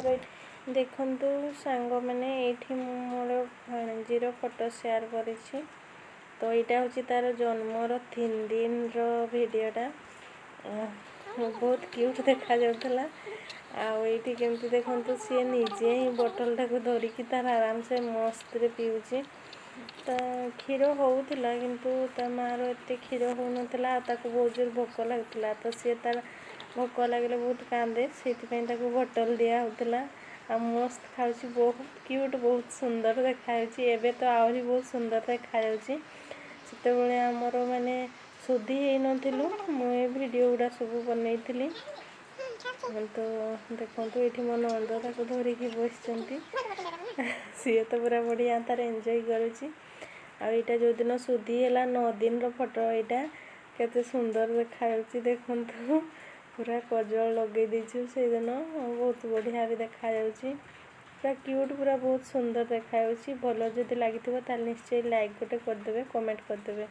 देखंतु सांग मैंने ये मोर भाणजीर फोटो शेयर करिछि। तो यहाँ हूँ तार जन्मर 3 दिन भिडटा बहुत क्यूट देखा जाऊला। आईटी केमती देखु सी निजे ही बोतल टाक धरिकी तार आराम से मस्त पीऊँच। तो क्षीर होता किंतु मार एत क्षीर हो नाला बहुत जोर भोक लगुला। तो सी तार भोक लगे बहुत कांदे से बोतल दिया होता आ मस्त खाऊँ। बहुत क्यूट बहुत सुंदर देखा। एबे तो आहरी बहुत सुंदर देखा। से आमर माने सुधी हो नथिलु मुझे वीडियो गुड़ा सब बनई। तो देखो ये मो नंद ताक धरिकी बस सी तो पूरा बढ़िया तार एंजॉय करुँची। आईटा जो दिन सुधी है 9 दिन फोटो यहाँ केते सुंदर देखा। देखु पूरा कजल लगे दीचु से दिन बहुत बढ़िया भी देखा। पूरा क्यूट पूरा बहुत सुंदर देखा। भल जदि लगी निश्चय लाइक गोटे करदे कमेंट करदे।